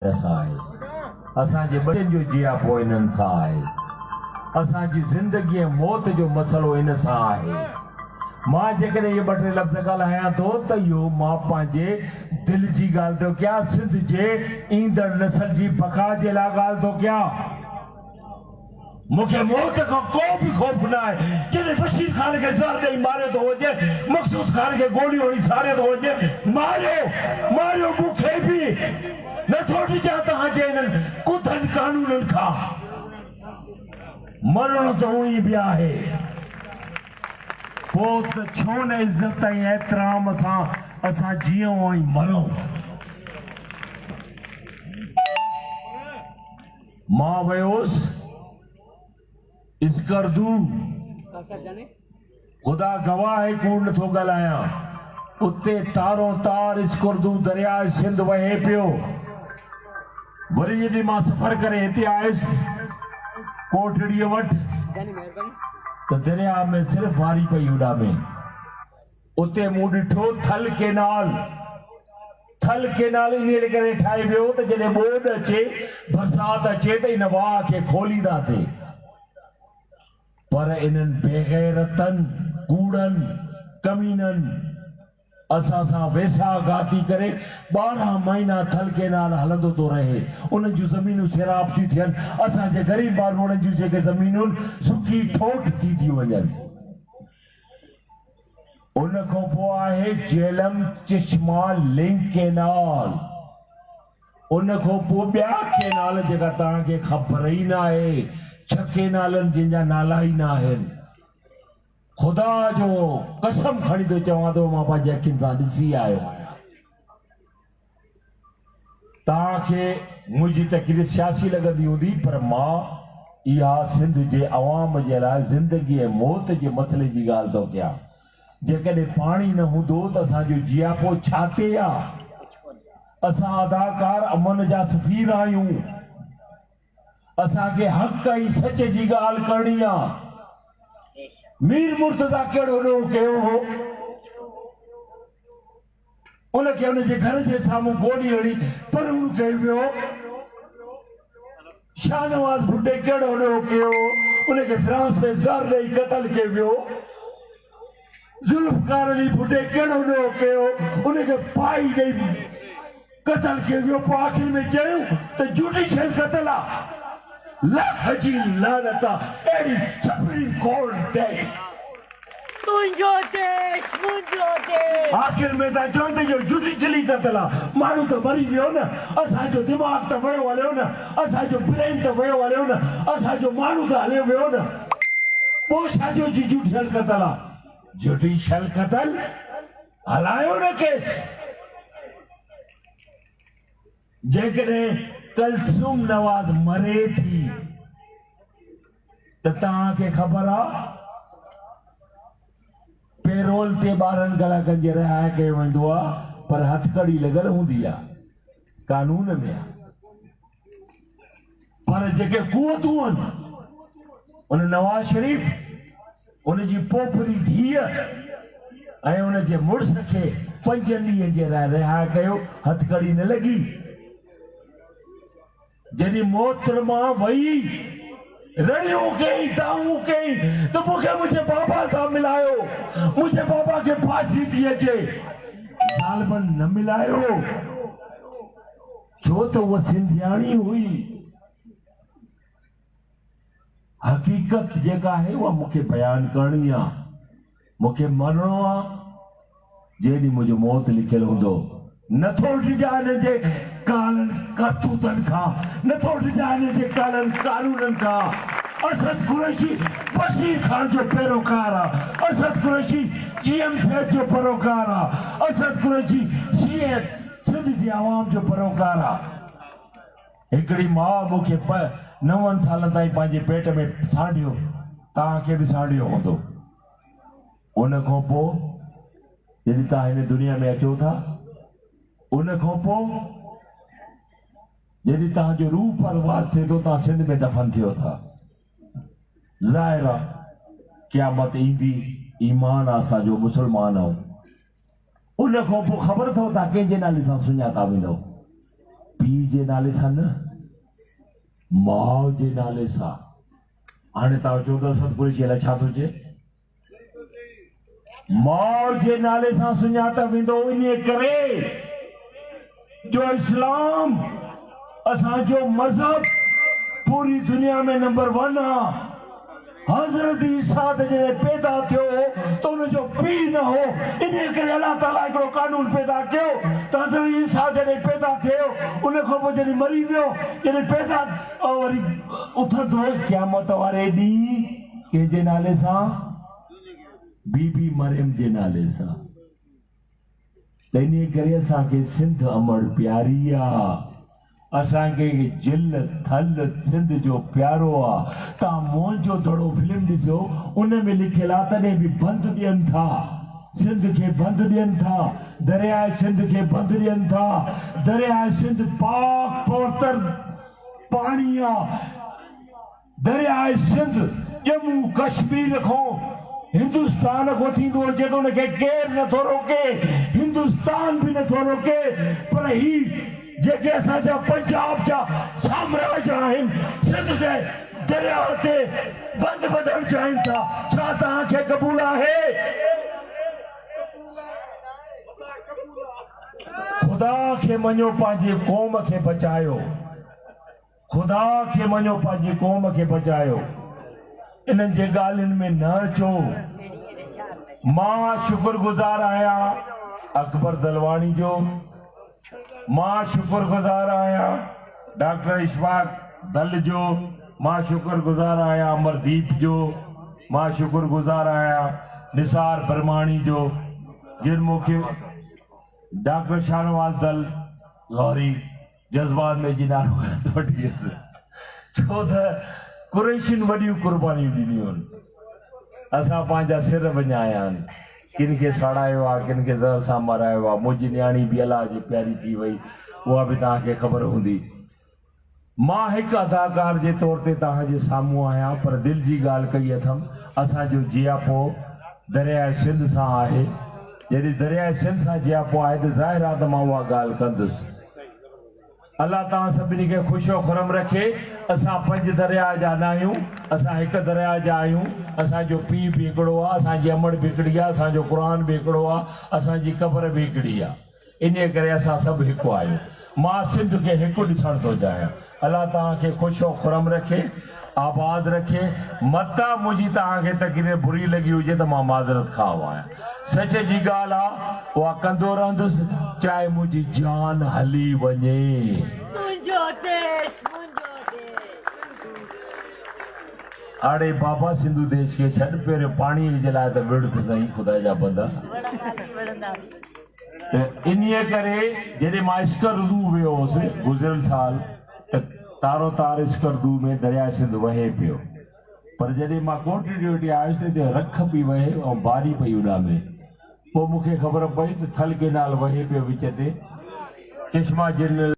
असांजे बचन जो जियापो इन्हनि सां आहे। असांजी ज़िंदगी मौत जो मसलो इन सां आहे। मां जेकॾहिं ये ॿ टे लफ़्ज़ ॻाल्हायां थो त इहो मां पंहिंजे दिल जी ॻाल्हि थो कयां, सिंध जे ईंदड़ नस्ल जी बका जे लाइ ॻाल्हि थो कयां। मूंखे मौत खां को बि खौफ़ न आहे। जॾहिं बशीर ख़ान खे ज़हर ॾेई मारियो थो वञे, मक़सूद ख़ान खे गोलियूं हणी साड़ियो थो वञे, मारियो मूंखे बि नथो ॾिजां तव्हांजे इन्हनि कुथनि कानूननि खां। मरणो त उहो बि आहे, पोइ त छो न इज़त ऐं एतिराम सां असां जीऊं ऐं मरूं। मां वियोसि इसकरदू, ख़ुदा गवाह है कूड़ नथो ॻाल्हायां। उते तारो तार इसकरदू दरिया सिंध वहे पियो। वरी जॾहिं मां सफ़र करे हिते आयुसि कोठड़ीअ वटि त दरिया में सिर्फ़ वारी पई उॾा में। उते मूं ॾिठो थल केनाल इन करे ठाहे वियो त जॾहिं ॿोॾ अचे, बरसाति अचे त इन वाह खे खोलींदासीं। पर इन्हनि बेग़ैरतनि, कूड़नि, कमीननि असां सां वेसा गाती करे 12 महीना थल केनाल हलंदो तो रहे। उन जूं ज़मीनूं सिराब थी थियनि। असांजे ग़रीब माण्हुनि जूं जेके ज़मीनूं सुकी ठोठ थी वञनि। उन खां पोइ आहे झेलम चश्मा लिंक केनाल। उन खां पोइ ॿिया केनाल जेका तव्हांखे ख़बर ई न आहे, 6 केनालनि जिनजा नाला ई न आहिनि। ख़ुदा जो कसम खणी थो चवां थो, मां पंहिंजे अखियुनि सां ॾिसी आयो आहियां। तव्हांखे मुंहिंजी तकरीर सियासी लॻंदी हूंदी, पर मां इहा सिंध जे अवाम जे लाइ ज़िंदगी ऐं मौत जे मसइले जी ॻाल्हि थो कयां। जेकॾहिं पाणी न हूंदो त असांजो जियापो छा ते आहे? असां अदाकार अमन जा सफ़ीर आहियूं। असांखे हक़ ऐं सच जी ॻाल्हि करणी आहे। मीर मुर्तज़ा कहिड़ो ॾोह कयो हो? उनखे उनजे घर जे साम्हूं गोली हणी परूं कयो वियो। शाहनवाज़ भुट्टे कहिड़ो ॾोह कयो? उनखे फ्रांस में ज़हर ॾेई क़त्ल कयो वियो। ज़ुल्फ़कार अली भुट्टे कहिड़ो ॾोह कयो? उनखे फाई ॾेई क़त्ल कयो वियो। पोइ आख़िर में चयूं त जुडिशियल क़त्ल आहे। लख जी लानत अहिड़ी सुप्रीम कोर्ट ते। मुंहिंजो देश, मुंहिंजो देश। आख़िर में तव्हां चओ त इहो जुडिशियली क़त्ल आहे। माण्हू त मरी वियो न, असांजो दिमाग़ त वियो हलियो न, असांजो ब्रेन त वियो हलियो न, असांजो माण्हू त हलियो वियो न। पोइ छाजो जुडिशियल क़त्ल आहे? जुडिशियल क़त्ल हलायो न केस। जेकॾहिं कलसूम नवाज़ मरे थी त तव्हांखे ख़बर आहे पेरोल ते 12 कलाकनि जे रिहा कयो वेंदो आहे, पर हथकड़ी लॻल हूंदी आहे, कानून में आहे। पर जेके कुवतूं आहिनि, उन नवाज़ शरीफ़, उनजी पोपरी धीअ ऐं उनजे मुड़ुस खे 5 ॾींहं जे लाइ रिहा कयो, हथकड़ी न लॻी। जॾहिं मोहतरमा वई, रड़ियूं कई, दाऊं कई त मूंखे मुंहिंजे बाबा सां मिलायो, मुंहिंजे बाबा खे फांसी थी अचे। ज़ालिमनि न मिलायो, छो त उहा सिंधियाणी हुई। हक़ीक़त जेका आहे उहा मूंखे बयानु करणी आहे। मूंखे मरणो आहे जेॾीं मुंहिंजो मौत लिखियलु हूंदो। नथो डिॼा हिनजे कालनि करतूतनि खां, नथो डिॼा हिनजे कालनि कानूननि खां। असद कुरैशी बशीर ख़ान जो पैरोकार आहे। असद कुरैशी GM जो पैरोकार आहे। असद कुरैशी सिंध जे आवाम जो पैरोकार आहे। हिकिड़ी माउ मूंखे 9 सालनि ताईं पंहिंजे पेट में सांढियो, तव्हांखे बि सांढियो हूंदो। उन खां पोइ जॾहिं तव्हां हिन दुनिया में अचो था, उन खां पोइ जॾहिं तव्हांजो रूह परवास थिए थो, तव्हां सिंध में दफ़न थियो था। ज़ाहिर आहे क़यामत ईंदी, ईमान आहे असांजो, मुस्लमान आहियूं। उन खां पोइ ख़बर अथव तव्हां कंहिंजे नाले सां सुञाता वेंदव? पी जे नाले सां न, माउ जे नाले सां। हाणे तव्हां चओ था सतपुड़ी जे लाइ छा थो चए? माउ जे नाले सां सुञाता वेंदो, इन करे जो इस्लाम असांजो मज़हब पूरी दुनिया में नंबर 1 आहे। हज़रत ईसा जॾहिं पैदा थियो त उनजो पीउ न हो, इन करे अलाह ताला हिकिड़ो कानून पैदा कयो त हज़रत ईसा जॾहिं पैदा थियो उन खां पोइ जॾहिं मरी वियो, जॾहिं पैदा वरी उथंदो क़यामत वारे ॾींहुं कंहिंजे नाले सां? बीबी मरियम जे नाले सां। त इन करे असांखे सिंध अमड़ प्यारी आहे, असांखे जिल थल सिंध जो प्यारो आहे। तव्हां मुंहिंजो थोरो फिल्म ॾिसो, उन में लिखियलु आहे तॾहिं बि बंदि ॾियनि था, सिंध खे बंदि ॾियनि था, दरियाए सिंध खे बंदि ॾियनि था। दरियाए सिंध पाक पवित्र पाणी आहे। दरियाए सिंध जम्मू कश्मीर खां हिंदुस्तान को थींदो अचे थो, उनखे केरु नथो रोके, हिंदुस्तान बि नथो रोके। पर ही जेके असांजा पंजाब जा साम्राज्य आहिनि, सिंध जे दरिया ते बंदि ॿधणु चाहिनि था, छा तव्हांखे क़बूल आहे? ख़ुदा खे मञो, पंहिंजी क़ौम खे बचायो। ख़ुदा खे मञो, पंहिंजी क़ौम खे बचायो। इन्हनि जे ॻाल्हियुनि में न अचो। मां शुक्रगुज़ार आहियां अकबर दलवाणी जो, मां शुक्रगुज़ार आहियां डॉक्टर इशफाक दल जो, मां शुक्रगुज़ार आहियां अमरदीप जो, मां शुक्रगुज़ार आहियां निसार बरमाणी जो, जिन मूंखे डॉक्टर शाहनवाज दल लाहौरी जज़्बात में जी नालो थो वठियसि, छो त कुरैशियुनि वॾियूं कुर्बानियूं ॾिनियूं आहिनि। असां पंहिंजा सिर विञाया आहिनि, किन खे सड़ायो आहे, किन खे ज़हर सां मरायो आहे। मुंहिंजी न्याणी बि अलाह जी प्यारी थी वई, उहा बि तव्हांखे ख़बर हूंदी। मां हिकु अदाकार जे तौर ते तव्हांजे साम्हूं आहियां, पर दिलि जी ॻाल्हि कई अथमि। असांजो जियापो दरियाए सिंध सां आहे। जॾहिं दरियाए सिंध सां जियापो आहे त ज़ाहिर आहे त मां उहा ॻाल्हि कंदुसि। अल्लाह तव्हां सभिनी खे ख़ुशो खुरम रखे। असां 5 दरिया जा न आहियूं, असां हिकु दरिया जा आहियूं। असांजो पीउ बि हिकिड़ो आहे, असांजी अमड़ बि हिकिड़ी आहे, असांजो क़ुर बि हिकिड़ो आहे, असांजी क़बर बि हिकिड़ी आहे। इन करे असां सभु हिकु आहियूं। मां सिंध खे हिकु ॾिसण थो चाहियां। अल्लाह तव्हांखे ख़ुशो खुरम रखे, आबाद रखे। मता मुंहिंजी तव्हांखे तकरीर बुरी लॻी हुजे त मां माज़रत खाओ आहियां। सच जी ॻाल्हि आहे, उहा कंदो रहंदुसि चाहे मुंहिंजी जान हली वञे। मुंहिंजो देश, मुंहिंजो देश। हाणे बाबा सिंधु देश खे छॾ, पहिरियों पाणीअ जे लाइ त विड़ त सही ख़ुदा जा बंदा। त इन्हीअ करे जॾहिं मां स्करदू वियो हुउसि गुज़िरियल साल, त तारो तार स्करदू में दरिया सिंध वहे पियो। पर जॾहिं मां कोटड़ी ॾियोटी आयुसि त रख पई वहे ऐं बारी पई उॾामे। पोइ मूंखे ख़बर पई त थल केनाल वहे पियो विच ते, चश्मा जिन